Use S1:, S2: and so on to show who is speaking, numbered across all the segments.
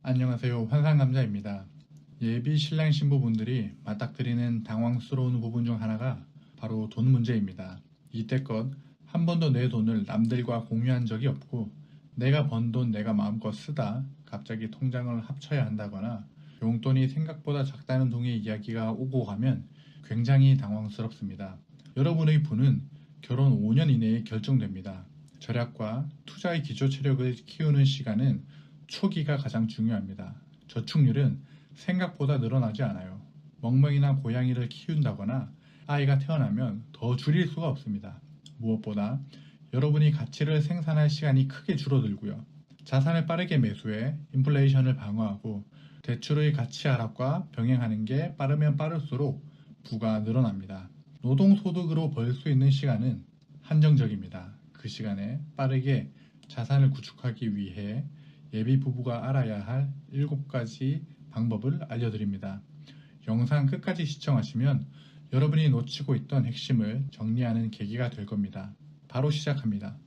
S1: 안녕하세요. 환상감자입니다. 예비 신랑 신부분들이 맞닥뜨리는 당황스러운 부분 중 하나가 바로 돈 문제입니다. 이때껏 한 번도 내 돈을 남들과 공유한 적이 없고 내가 번 돈 내가 마음껏 쓰다 갑자기 통장을 합쳐야 한다거나 용돈이 생각보다 작다는 등의 이야기가 오고 가면 굉장히 당황스럽습니다. 여러분의 부는 결혼 5년 이내에 결정됩니다. 절약과 투자의 기초 체력을 키우는 시간은 초기가 가장 중요합니다. 저축률은 생각보다 늘어나지 않아요. 멍멍이나 고양이를 키운다거나 아이가 태어나면 더 줄일 수가 없습니다. 무엇보다 여러분이 가치를 생산할 시간이 크게 줄어들고요. 자산을 빠르게 매수해 인플레이션을 방어하고 대출의 가치 하락과 병행하는 게 빠르면 빠를수록 부가 늘어납니다. 노동소득으로 벌 수 있는 시간은 한정적입니다. 그 시간에 빠르게 자산을 구축하기 위해 예비 부부가 알아야 할 7가지 방법을 알려드립니다. 영상 끝까지 시청하시면 여러분이 놓치고 있던 핵심을 정리하는 계기가 될 겁니다. 바로 시작합니다.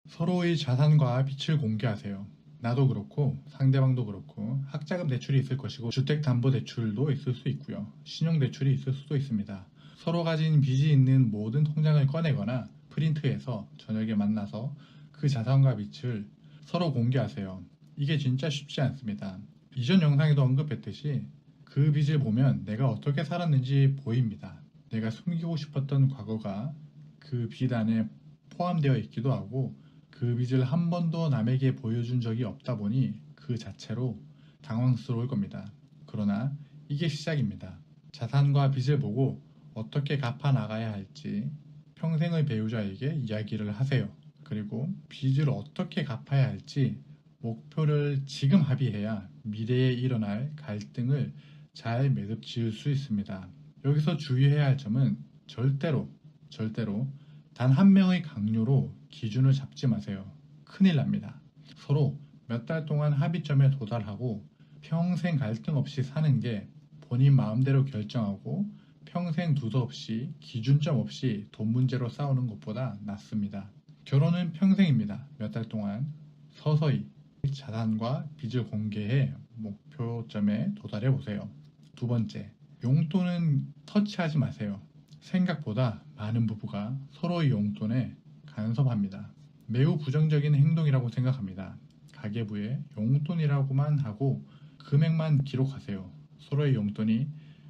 S1: 서로의 자산과 빚을 공개하세요. 나도 그렇고 상대방도 그렇고 학자금 대출이 있을 것이고 주택담보대출도 있을 수 있고요. 신용대출이 있을 수도 있습니다. 서로 가진 빚이 있는 모든 통장을 꺼내거나 프린트해서 저녁에 만나서 그 자산과 빚을 서로 공개하세요. 이게 진짜 쉽지 않습니다. 이전 영상에도 언급했듯이 그 빚을 보면 내가 어떻게 살았는지 보입니다. 내가 숨기고 싶었던 과거가 그 빚 안에 포함되어 있기도 하고 그 빚을 한 번도 남에게 보여준 적이 없다 보니 그 자체로 당황스러울 겁니다. 그러나 이게 시작입니다. 자산과 빚을 보고 어떻게 갚아 나가야 할지 평생의 배우자에게 이야기를 하세요. 그리고 빚을 어떻게 갚아야 할지 목표를 지금 합의해야 미래에 일어날 갈등을 잘 매듭 지을 수 있습니다. 여기서 주의해야 할 점은 절대로 단 한 명의 강요로 기준을 잡지 마세요. 큰일 납니다. 서로 몇 달 동안 합의점에 도달하고 평생 갈등 없이 사는 게 본인 마음대로 결정하고 평생 두서없이 기준점 없이 돈 문제로 싸우는 것보다 낫습니다. 결혼은 평생입니다. 몇 달 동안 서서히 자산과 빚을 공개해 목표점에 도달해 보세요. 두 번째, 용돈은 터치하지 마세요. 생각보다 많은 부부가 서로의 용돈에 간섭합니다. 매우 부정적인 행동이라고 생각합니다. 가계부에 용돈이라고만 하고 금액만 기록하세요. 서로의 용돈이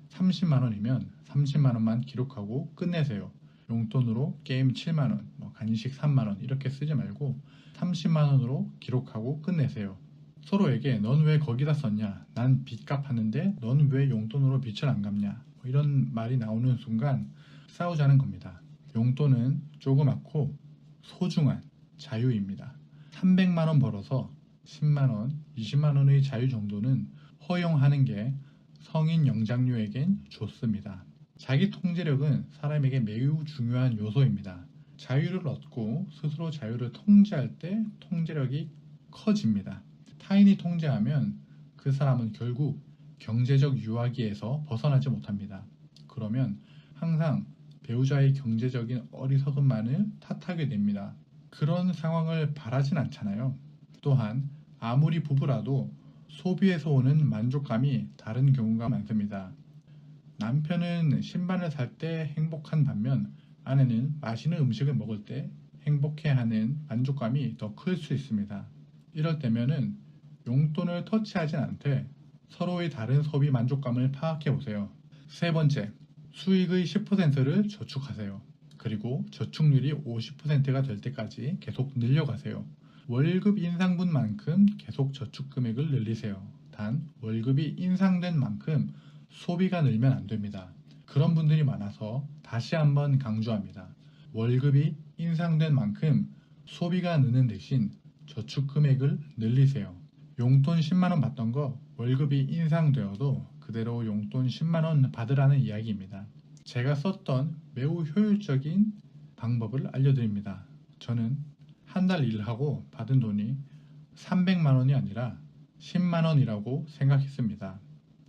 S1: 30만원이면 30만원만 기록하고 끝내세요. 용돈으로 게임 7만원, 간식 3만원 이렇게 쓰지 말고 30만원으로 기록하고 끝내세요. 서로에게 넌 왜 거기다 썼냐? 난 빚 갚았는데 넌 왜 용돈으로 빚을 안 갚냐? 이런 말이 나오는 순간 싸우자는 겁니다. 용돈은 조그맣고 소중한 자유입니다. 300만원 벌어서 10만원, 20만원의 자유 정도는 허용하는 게 성인 영장류에겐 좋습니다. 자기 통제력은 사람에게 매우 중요한 요소입니다. 자유를 얻고 스스로 자유를 통제할 때 통제력이 커집니다. 타인이 통제하면 그 사람은 결국 경제적 유아기에서 벗어나지 못합니다. 그러면 항상 배우자의 경제적인 어리석음만을 탓하게 됩니다. 그런 상황을 바라진 않잖아요. 또한 아무리 부부라도 소비에서 오는 만족감이 다른 경우가 많습니다. 남편은 신발을 살 때 행복한 반면 아내는 맛있는 음식을 먹을 때 행복해하는 만족감이 더 클 수 있습니다. 이럴 때면은 용돈을 터치하진 않되 서로의 다른 소비 만족감을 파악해 보세요. 세 번째, 수익의 10%를 저축하세요. 그리고 저축률이 50%가 될 때까지 계속 늘려가세요. 월급 인상분 만큼 계속 저축 금액을 늘리세요. 단 월급이 인상된 만큼 소비가 늘면 안 됩니다. 그런 분들이 많아서 다시 한번 강조합니다. 월급이 인상된 만큼 소비가 느는 대신 저축 금액을 늘리세요. 용돈 10만원 받던 거 월급이 인상되어도 그대로 용돈 10만원 받으라는 이야기입니다. 제가 썼던 매우 효율적인 방법을 알려드립니다. 저는 한 달 일하고 받은 돈이 300만원이 아니라 10만원이라고 생각했습니다.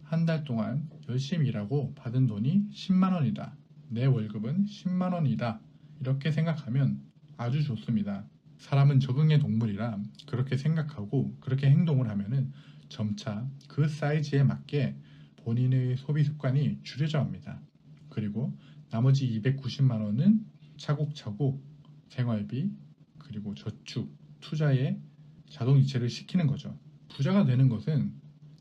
S1: 한 달 동안 열심히 일하고 받은 돈이 10만원이다. 내 월급은 10만원이다. 이렇게 생각하면 아주 좋습니다. 사람은 적응의 동물이라 그렇게 생각하고 그렇게 행동을 하면은 점차 그 사이즈에 맞게 본인의 소비 습관이 줄여져 갑니다. 그리고 나머지 290만 원은 차곡차곡 생활비 그리고 저축, 투자에 자동 이체를 시키는 거죠. 부자가 되는 것은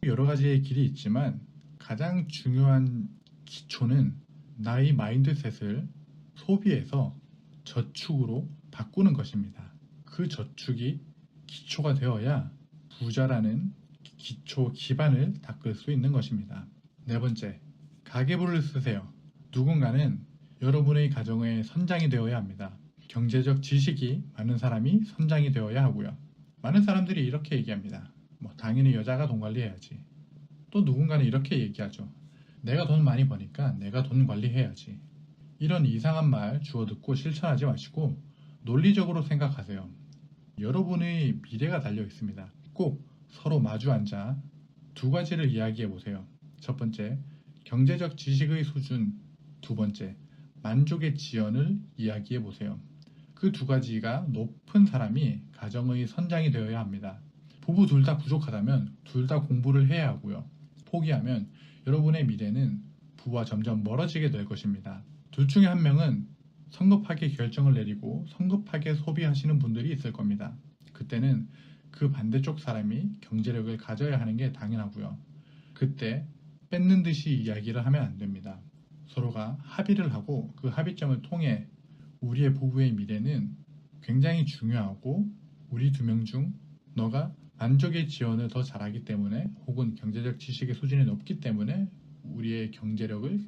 S1: 여러 가지의 길이 있지만 가장 중요한 기초는 나의 마인드셋을 소비에서 저축으로 바꾸는 것입니다. 그 저축이 기초가 되어야 부자라는 기초 기반을 닦을 수 있는 것입니다. 네 번째, 가계부를 쓰세요. 누군가는 여러분의 가정의 선장이 되어야 합니다. 경제적 지식이 많은 사람이 선장이 되어야 하고요. 많은 사람들이 이렇게 얘기합니다. 당연히 여자가 돈 관리해야지. 또 누군가는 이렇게 얘기하죠. 내가 돈 많이 버니까 내가 돈 관리해야지. 이런 이상한 말 주워 듣고 실천하지 마시고 논리적으로 생각하세요. 여러분의 미래가 달려 있습니다. 꼭 서로 마주 앉아 두 가지를 이야기해 보세요. 첫 번째, 경제적 지식의 수준. 두 번째, 만족의 지연을 이야기해 보세요. 그 두 가지가 높은 사람이 가정의 선장이 되어야 합니다. 부부 둘 다 부족하다면 둘 다 공부를 해야 하고요. 포기하면 여러분의 미래는 부와 점점 멀어지게 될 것입니다. 둘 중에 한 명은 성급하게 결정을 내리고 성급하게 소비하시는 분들이 있을 겁니다. 그때는 그 반대쪽 사람이 경제력을 가져야 하는 게 당연하고요. 그때 뺏는 듯이 이야기를 하면 안 됩니다. 서로가 합의를 하고 그 합의점을 통해 우리의 부부의 미래는 굉장히 중요하고 우리 두 명 중 너가 만족의 지원을 더 잘하기 때문에 혹은 경제적 지식의 수준이 높기 때문에 우리의 경제력을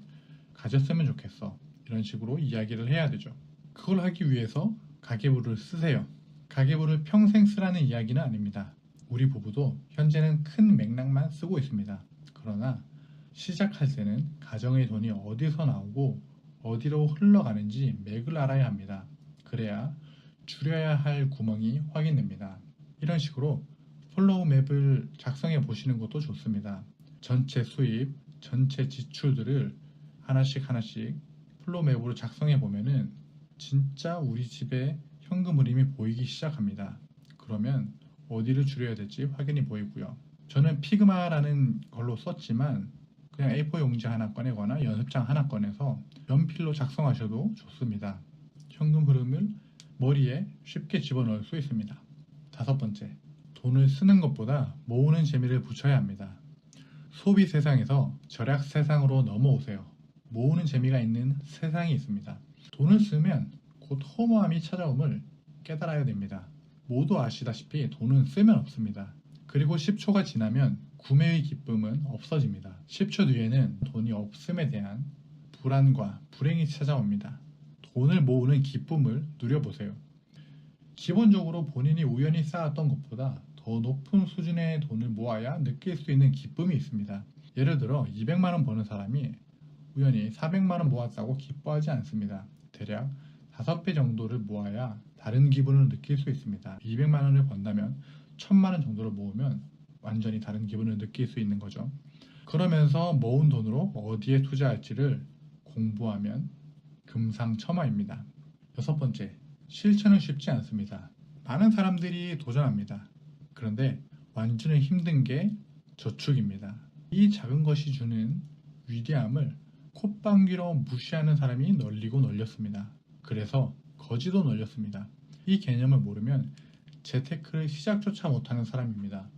S1: 가졌으면 좋겠어. 이런 식으로 이야기를 해야 되죠. 그걸 하기 위해서 가계부를 쓰세요. 가계부를 평생 쓰라는 이야기는 아닙니다. 우리 부부도 현재는 큰 맥락만 쓰고 있습니다. 그러나 시작할 때는 가정의 돈이 어디서 나오고 어디로 흘러가는지 맥을 알아야 합니다. 그래야 줄여야 할 구멍이 확인됩니다. 이런 식으로 플로우 맵을 작성해 보시는 것도 좋습니다. 전체 수입, 전체 지출들을 하나씩 플로우 맵으로 작성해 보면은 진짜 우리 집에 현금 흐름이 보이기 시작합니다. 그러면 어디를 줄여야 될지 확연히 보이고요. 저는 피그마라는 걸로 썼지만 그냥 A4 용지 하나 꺼내거나 연습장 하나 꺼내서 연필로 작성하셔도 좋습니다. 현금 흐름을 머리에 쉽게 집어넣을 수 있습니다. 다섯 번째, 돈을 쓰는 것보다 모으는 재미를 붙여야 합니다. 소비 세상에서 절약 세상으로 넘어오세요. 모으는 재미가 있는 세상이 있습니다. 돈을 쓰면 곧 허무함이 찾아옴을 깨달아야 됩니다. 모두 아시다시피 돈은 쓰면 없습니다. 그리고 10초가 지나면 구매의 기쁨은 없어집니다. 10초 뒤에는 돈이 없음에 대한 불안과 불행이 찾아옵니다. 돈을 모으는 기쁨을 누려보세요. 기본적으로 본인이 우연히 쌓았던 것보다 더 높은 수준의 돈을 모아야 느낄 수 있는 기쁨이 있습니다. 예를 들어 200만 원 버는 사람이 우연히 400만 원 모았다고 기뻐하지 않습니다. 대략 5배 정도를 모아야 다른 기분을 느낄 수 있습니다. 200만 원을 번다면 1000만 원 정도를 모으면 완전히 다른 기분을 느낄 수 있는 거죠. 그러면서 모은 돈으로 어디에 투자할지를 공부하면 금상첨화입니다. 여섯 번째, 실천은 쉽지 않습니다. 많은 사람들이 도전합니다. 그런데 완전히 힘든 게 저축입니다. 이 작은 것이 주는 위대함을 콧방귀로 무시하는 사람이 널리고 널렸습니다. 그래서 거지도 널렸습니다. 이 개념을 모르면 재테크를 시작조차 못하는 사람입니다.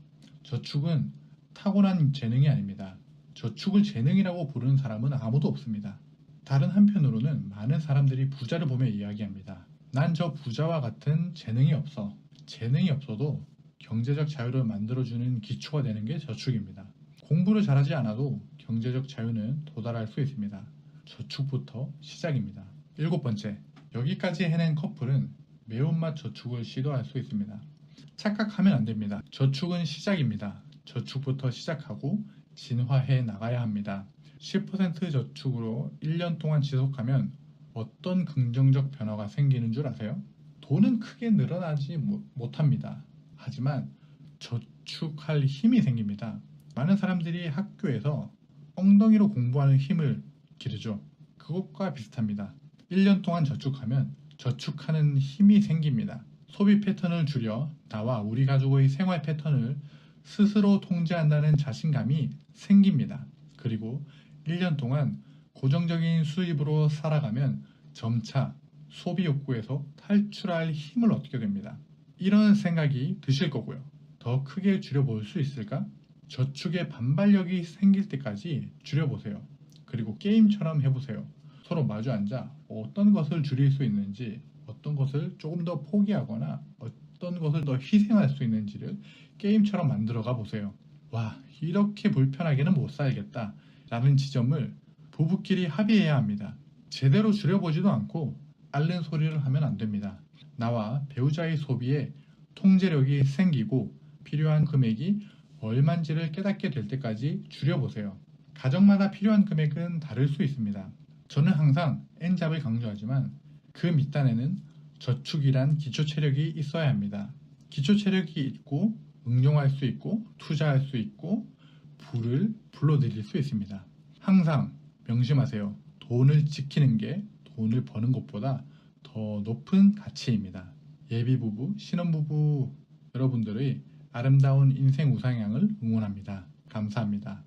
S1: 저축은 타고난 재능이 아닙니다. 저축을 재능이라고 부르는 사람은 아무도 없습니다. 다른 한편으로는 많은 사람들이 부자를 보며 이야기합니다. 난 저 부자와 같은 재능이 없어. 재능이 없어도 경제적 자유를 만들어주는 기초가 되는 게 저축입니다. 공부를 잘하지 않아도 경제적 자유는 도달할 수 있습니다. 저축부터 시작입니다. 일곱 번째, 여기까지 해낸 커플은 매운맛 저축을 시도할 수 있습니다. 착각하면 안 됩니다. 저축은 시작입니다. 저축부터 시작하고 진화해 나가야 합니다. 10% 저축으로 1년 동안 지속하면 어떤 긍정적 변화가 생기는 줄 아세요? 돈은 크게 늘어나지 못합니다. 하지만 저축할 힘이 생깁니다. 많은 사람들이 학교에서 엉덩이로 공부하는 힘을 기르죠. 그것과 비슷합니다. 1년 동안 저축하면 저축하는 힘이 생깁니다. 소비 패턴을 줄여 나와 우리 가족의 생활 패턴을 스스로 통제한다는 자신감이 생깁니다. 그리고 1년 동안 고정적인 수입으로 살아가면 점차 소비 욕구에서 탈출할 힘을 얻게 됩니다. 이런 생각이 드실 거고요. 더 크게 줄여볼 수 있을까? 저축의 반발력이 생길 때까지 줄여보세요. 그리고 게임처럼 해보세요. 서로 마주 앉아 어떤 것을 줄일 수 있는지, 어떤 것을 조금 더 포기하거나 어떤 것을 더 희생할 수 있는지를 게임처럼 만들어가 보세요. 와, 이렇게 불편하게는 못 살겠다 라는 지점을 부부끼리 합의해야 합니다. 제대로 줄여보지도 않고 앓는 소리를 하면 안 됩니다. 나와 배우자의 소비에 통제력이 생기고 필요한 금액이 얼만지를 깨닫게 될 때까지 줄여보세요. 가정마다 필요한 금액은 다를 수 있습니다. 저는 항상 N잡을 강조하지만 그 밑단에는 저축이란 기초체력이 있어야 합니다. 기초체력이 있고 응용할 수 있고 투자할 수 있고 부를 불러들일 수 있습니다. 항상 명심하세요. 돈을 지키는 게 돈을 버는 것보다 더 높은 가치입니다. 예비부부, 신혼부부 여러분들의 아름다운 인생 우상향을 응원합니다. 감사합니다.